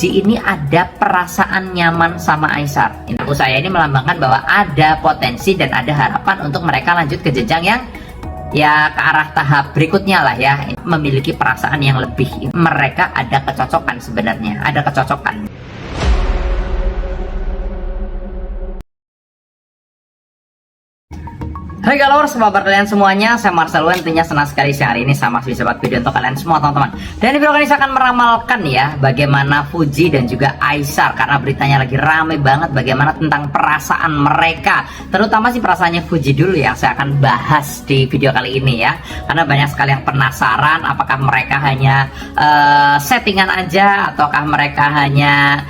Fuji ini ada perasaan nyaman sama Aisar. Aku saya ini melambangkan bahwa ada potensi dan ada harapan untuk mereka lanjut ke jenjang yang ya ke arah tahap berikutnya lah ya, memiliki perasaan yang lebih. Mereka ada kecocokan sebenarnya, ada kecocokan. Hai galor, sahabat kalian semuanya, saya Marcel Wen. Tentunya senang sekali siang hari ini sama bisa buat video untuk kalian semua teman-teman. Dan di video kali ini saya akan meramalkan ya bagaimana Fuji dan juga Aisar, karena beritanya lagi rame banget bagaimana tentang perasaan mereka. Terutama sih perasaannya Fuji dulu yang saya akan bahas di video kali ini ya. Karena banyak sekali yang penasaran apakah mereka hanya settingan aja, ataukah mereka hanya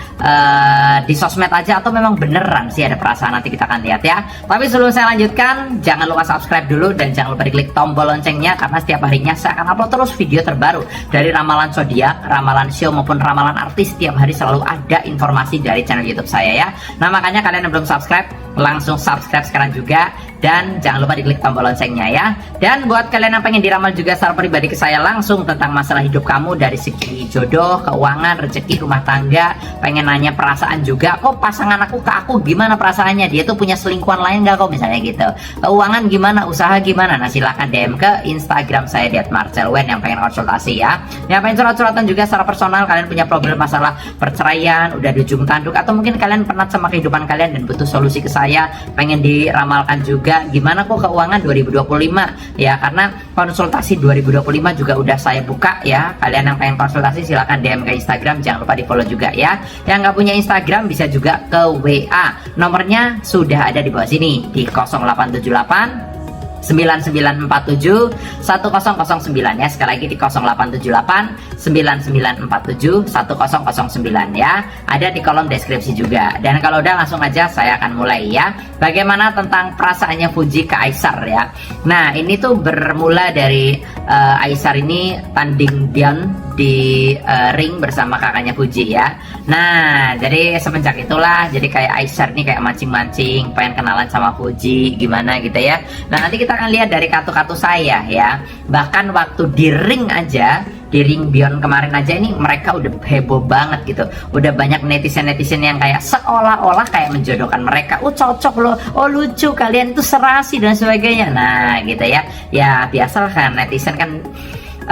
di sosmed aja, atau memang beneran sih ada perasaan. Nanti kita akan lihat ya. Tapi sebelum saya lanjutkan, jangan lupa subscribe dulu dan jangan lupa diklik tombol loncengnya, karena setiap harinya saya akan upload terus video terbaru dari ramalan zodiak, ramalan show maupun ramalan artis. Setiap hari selalu ada informasi dari channel YouTube saya ya. Nah makanya kalian yang belum subscribe langsung subscribe sekarang juga, dan jangan lupa diklik tombol loncengnya ya. Dan buat kalian yang pengen diramal juga secara pribadi ke saya langsung tentang masalah hidup kamu dari segi jodoh, keuangan, rezeki, rumah tangga, pengen nanya perasaan juga, kok pasangan aku ke aku gimana perasaannya, dia tuh punya selingkuhan lain gak kok misalnya gitu, keuangan gimana, usaha gimana, nah silahkan DM ke Instagram saya di @marcelwen yang pengen konsultasi ya. Yang pengen curhat-curhatan juga secara personal, kalian punya problem masalah perceraian, udah di ujung tanduk, atau mungkin kalian pernah sama kehidupan kalian dan butuh solusi ke saya, pengen diramalkan juga gimana kok keuangan 2025 ya, karena konsultasi 2025 juga udah saya buka ya. Kalian yang pengen konsultasi silahkan DM ke Instagram, jangan lupa di follow juga ya. Yang nggak punya Instagram bisa juga ke WA, nomornya sudah ada di bawah sini di 0878 9947 1009 ya. Sekali lagi di 0878 9947 1009 ya. Ada di kolom deskripsi juga. Dan kalau udah langsung aja saya akan mulai ya. Bagaimana tentang perasaannya Fuji ke Aisar ya. Nah ini tuh bermula dari Aisar ini tanding Dion di ring bersama kakaknya Fuji ya. Nah jadi semenjak itulah jadi kayak Aisar nih kayak mancing-mancing pengen kenalan sama Fuji gimana gitu ya. Nah nanti kita akan lihat dari kartu-kartu saya ya. Bahkan waktu di ring aja, di ring Beyond kemarin aja ini mereka udah heboh banget gitu. Udah banyak netizen-netizen yang kayak seolah-olah kayak menjodohkan mereka. Oh cocok loh, oh lucu, kalian itu serasi dan sebagainya. Nah gitu ya. Ya biasalah kan netizen kan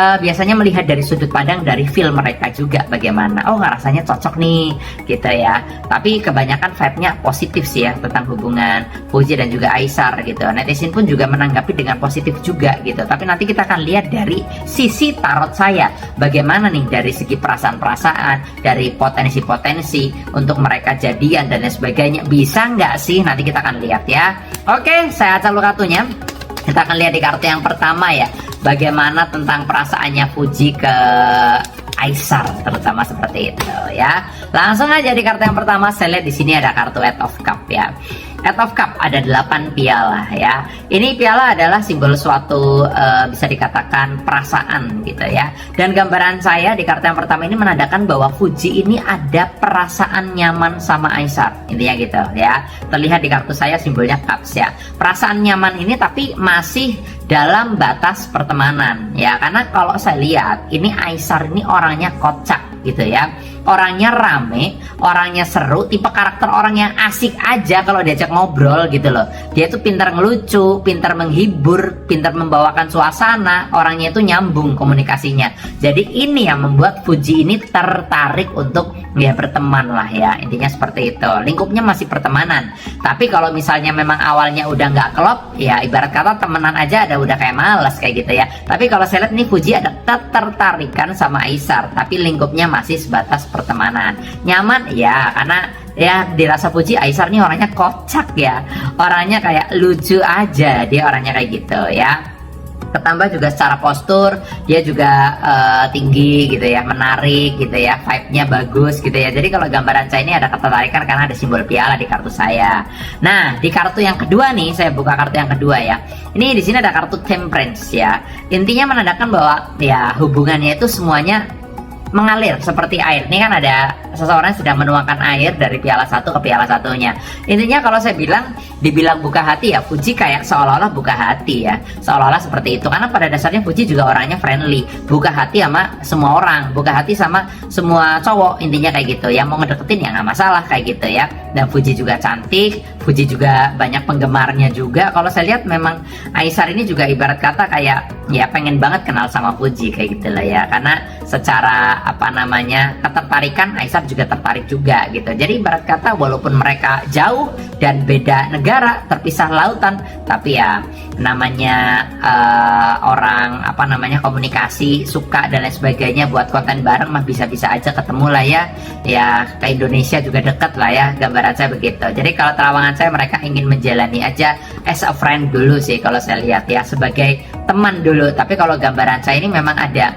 biasanya melihat dari sudut pandang dari film mereka juga bagaimana, oh rasanya cocok nih gitu ya. Tapi kebanyakan vibe-nya positif sih ya tentang hubungan Fuji dan juga Aisar gitu. Netizen pun juga menanggapi dengan positif juga gitu. Tapi nanti kita akan lihat dari sisi tarot saya bagaimana nih dari segi perasaan-perasaan, dari potensi-potensi untuk mereka jadian dan lain sebagainya, bisa nggak sih, nanti kita akan lihat ya. Oke, saya acak dulu kartunya. Kita akan lihat di kartu yang pertama ya, bagaimana tentang perasaannya Fuji ke Aisar, terutama seperti itu ya. Langsung aja di kartu yang pertama, saya lihat di sini ada kartu Eight of Cup ya. Eight of Cup ada 8 piala ya. Ini piala adalah simbol suatu bisa dikatakan perasaan gitu ya. Dan gambaran saya di kartu yang pertama ini menandakan bahwa Fuji ini ada perasaan nyaman sama Aisar. Intinya gitu ya. Terlihat di kartu saya simbolnya Cups ya. Perasaan nyaman ini tapi masih dalam batas pertemanan ya. Karena kalau saya lihat ini Aisar ini orangnya kocak gitu ya. Orangnya rame, orangnya seru, tipe karakter orang yang asik aja kalau diajak ngobrol gitu loh. Dia tuh pintar ngelucu, pintar menghibur, pintar membawakan suasana, orangnya itu nyambung komunikasinya. Jadi ini yang membuat Fuji ini tertarik untuk ya berteman lah ya. Intinya seperti itu. Lingkupnya masih pertemanan. Tapi kalau misalnya memang awalnya udah nggak klop, ya ibarat kata temenan aja ada udah kayak males kayak gitu ya. Tapi kalau saya lihat nih Fuji ada ketertarikan sama Aisar, tapi lingkupnya masih sebatas pertemanan. Nyaman ya, karena ya dirasa Fuji Aisar nih orangnya kocak ya, orangnya kayak lucu aja, dia orangnya kayak gitu ya. Ketambah juga secara postur dia juga tinggi gitu ya, menarik gitu ya, vibe-nya bagus gitu ya. Jadi kalau gambaran saya ini ada ketertarikan karena ada simbol piala di kartu saya. Nah di kartu yang kedua nih, saya buka kartu yang kedua ya. Ini di sini ada kartu Temperance ya. Intinya menandakan bahwa ya hubungannya itu semuanya mengalir seperti air. Ini kan ada seseorang sedang menuangkan air dari piala satu ke piala satunya. Intinya kalau saya bilang, dibilang buka hati ya, Fuji kayak seolah-olah buka hati ya, seolah-olah seperti itu. Karena pada dasarnya Fuji juga orangnya friendly, buka hati sama semua orang, buka hati sama semua cowok. Intinya kayak gitu. Yang mau ngedeketin ya nggak masalah kayak gitu ya. Dan Fuji juga cantik, Fuji juga banyak penggemarnya juga. Kalau saya lihat memang Aisar ini juga ibarat kata kayak ya pengen banget kenal sama Fuji kayak gitu lah ya. Karena secara apa namanya ketertarikan, Aisar juga tertarik juga gitu. Jadi ibarat kata walaupun mereka jauh dan beda negara, terpisah lautan, tapi ya namanya orang apa namanya komunikasi, suka dan lain sebagainya, buat konten bareng mah bisa-bisa aja ketemu lah ya. Ya ke Indonesia juga deket lah ya, gambaran saya begitu. Jadi kalau terawangan saya, mereka ingin menjalani aja as a friend dulu sih kalau saya lihat ya, sebagai teman dulu. Tapi kalau gambaran saya ini memang ada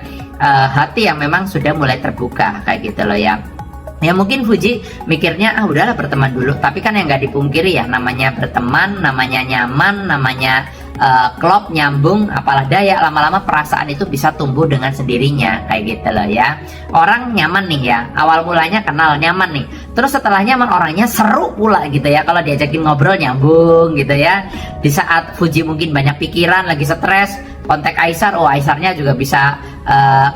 hati yang memang sudah mulai terbuka kayak gitu loh ya. Ya mungkin Fuji mikirnya udahlah berteman dulu, tapi kan yang nggak dipungkiri ya, namanya berteman, namanya nyaman, namanya klop, nyambung, apalah daya, lama-lama perasaan itu bisa tumbuh dengan sendirinya kayak gitu loh ya. Orang nyaman nih ya, awal mulanya kenal nyaman nih, terus setelah nyaman orangnya seru pula gitu ya, kalau diajakin ngobrol nyambung gitu ya. Di saat Fuji mungkin banyak pikiran, lagi stres, kontak Aisar, Aisarnya juga bisa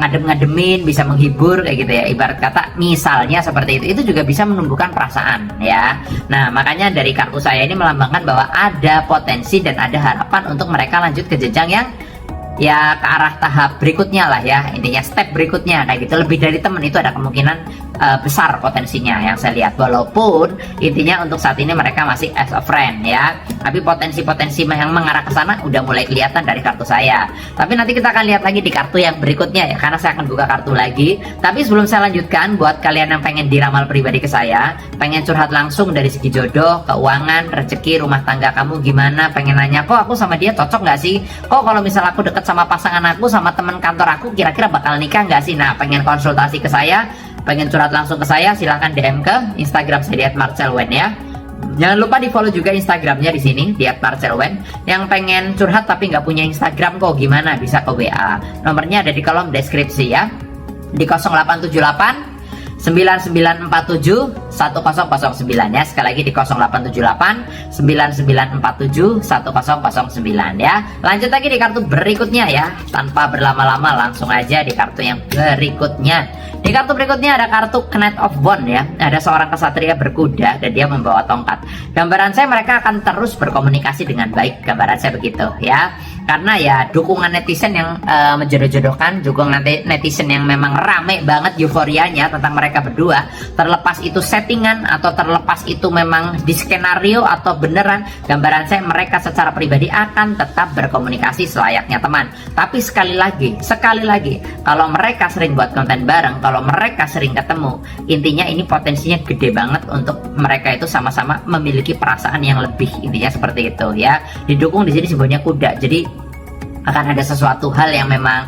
ngadem-ngademin, bisa menghibur kayak gitu ya. Ibarat kata misalnya seperti itu juga bisa menumbuhkan perasaan ya. Nah makanya dari kartu saya ini melambangkan bahwa ada potensi dan ada harapan untuk mereka lanjut ke jenjang yang ya ke arah tahap berikutnya lah ya, intinya step berikutnya kayak gitu. Lebih dari teman itu ada kemungkinan besar potensinya yang saya lihat, walaupun intinya untuk saat ini mereka masih as a friend ya, tapi potensi-potensi yang mengarah ke sana udah mulai kelihatan dari kartu saya. Tapi nanti kita akan lihat lagi di kartu yang berikutnya ya, karena saya akan buka kartu lagi. Tapi sebelum saya lanjutkan, buat kalian yang pengen diramal pribadi ke saya, pengen curhat langsung dari segi jodoh, keuangan, rezeki, rumah tangga kamu gimana, pengen nanya kok aku sama dia cocok nggak sih, kok kalau misal aku deket sama pasangan aku, sama teman kantor aku, kira-kira bakal nikah nggak sih. Nah pengen konsultasi ke saya, pengen curhat langsung ke saya, silahkan DM ke Instagram saya @marcelwen ya. Jangan lupa di follow juga Instagramnya di sini di @marcelwen. Yang pengen curhat tapi nggak punya Instagram kok gimana, bisa ke WA. Nomornya ada di kolom deskripsi ya, di 0878 9947 1009 ya. Sekali lagi di 0878 9947 1009 ya. Lanjut lagi di kartu berikutnya ya, tanpa berlama-lama langsung aja di kartu yang berikutnya. Di kartu berikutnya ada kartu Knight of Wands ya. Ada seorang kesatria berkuda dan dia membawa tongkat. Gambaran saya mereka akan terus berkomunikasi dengan baik, gambaran saya begitu ya. Karena ya dukungan netizen yang menjodoh-jodohkan, dukungan netizen yang memang rame banget euforianya tentang mereka berdua, terlepas itu settingan atau terlepas itu memang di skenario atau beneran, gambaran saya mereka secara pribadi akan tetap berkomunikasi selayaknya teman. Tapi sekali lagi kalau mereka sering buat konten bareng, kalau mereka sering ketemu, intinya ini potensinya gede banget untuk mereka itu sama-sama memiliki perasaan yang lebih, intinya seperti itu ya. Didukung di sini simbolnya kuda, jadi akan ada sesuatu hal yang memang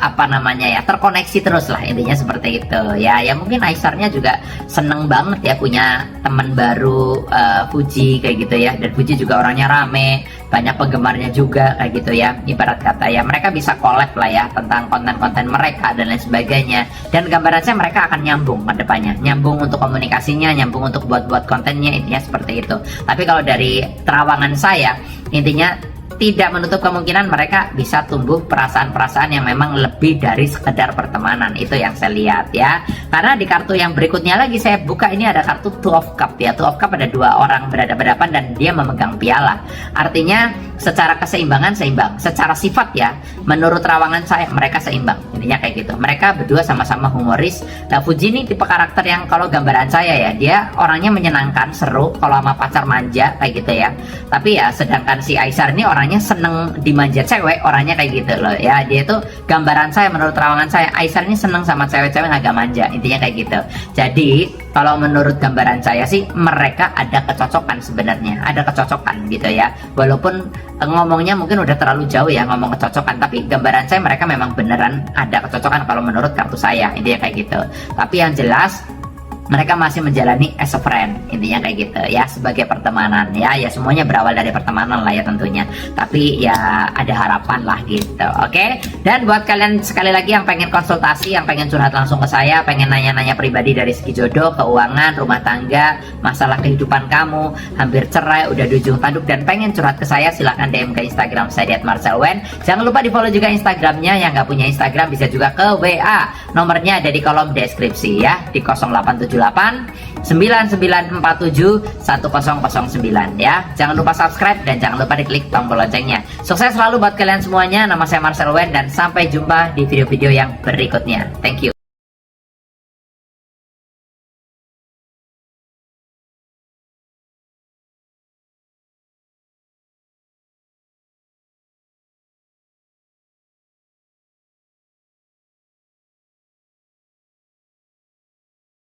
apa namanya ya, terkoneksi terus lah, intinya seperti itu ya. Ya mungkin Aisarnya juga seneng banget ya punya teman baru Fuji kayak gitu ya. Dan Fuji juga orangnya rame, banyak penggemarnya juga kayak gitu ya. Ibarat kata ya mereka bisa collab lah ya tentang konten-konten mereka dan lain sebagainya. Dan gambaran saya mereka akan nyambung ke depannya, nyambung untuk komunikasinya, nyambung untuk buat kontennya, intinya seperti itu. Tapi kalau dari terawangan saya, intinya tidak menutup kemungkinan mereka bisa tumbuh perasaan-perasaan yang memang lebih dari sekedar pertemanan. Itu yang saya lihat ya. Karena di kartu yang berikutnya lagi saya buka, ini ada kartu Two of Cup ya. Two of Cup ada dua orang berhadapan-hadapan dan dia memegang piala. Artinya secara keseimbangan seimbang, secara sifat ya menurut terawangan saya mereka seimbang, intinya kayak gitu. Mereka berdua sama-sama humoris. Nah Fuji ini tipe karakter yang kalau gambaran saya ya, dia orangnya menyenangkan, seru kalau sama pacar manja kayak gitu ya. Tapi ya sedangkan si Aisar ini orangnya seneng dimanja cewek, orangnya kayak gitu loh ya. Dia itu gambaran saya menurut terawangan saya, Aisar ini seneng sama cewek-cewek agak manja, intinya kayak gitu. Jadi kalau menurut gambaran saya sih mereka ada kecocokan, sebenarnya ada kecocokan gitu ya. Walaupun ngomongnya mungkin udah terlalu jauh ya ngomong kecocokan, tapi gambaran saya mereka memang beneran ada kecocokan kalau menurut kartu saya, intinya kayak gitu. Tapi yang jelas mereka masih menjalani as a friend, intinya kayak gitu ya, sebagai pertemanan ya. Ya semuanya berawal dari pertemanan lah ya tentunya, tapi ya ada harapan lah gitu. Oke. Dan buat kalian sekali lagi yang pengen konsultasi, yang pengen curhat langsung ke saya, pengen nanya-nanya pribadi dari segi jodoh, keuangan, rumah tangga, masalah kehidupan kamu, hampir cerai, udah di ujung tanduk dan pengen curhat ke saya, silahkan DM ke Instagram saya @marcelwen. Jangan lupa di follow juga Instagramnya. Yang nggak punya Instagram bisa juga ke WA, nomornya ada di kolom deskripsi ya, di 0878 9947 1009 ya. Jangan lupa subscribe dan jangan lupa diklik tombol loncengnya. Sukses selalu buat kalian semuanya. Nama saya Marcelwen dan sampai jumpa di video-video yang berikutnya. Thank you.